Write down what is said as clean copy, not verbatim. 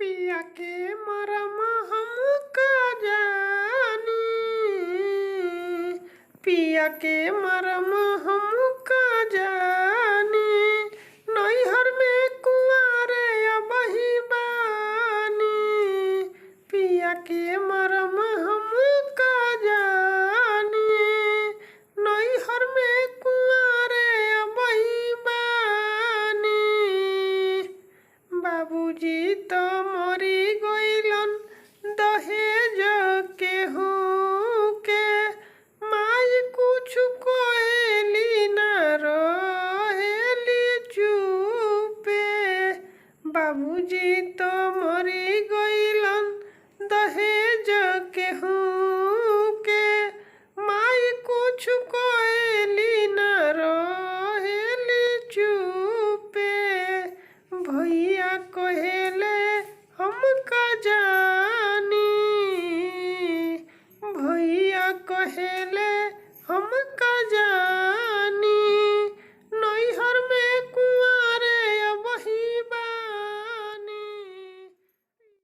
पिया के मरम हम का जानी, पिया के मरम हम का जानी। नैहर में कुंवारे अबही बानी, पिया के मरम हम का जानी। नैहर में कुंवारे अबही बानी। बाबूजी तो मरी गइलन दहेज केहू के, माई कुछ कहेली ना रहेली चुपे। बाबूजी तो मरी गइलन दहेज केहू के, माई कुछ कहेली ना रहेली चुपे। भैया कहेले हम का जा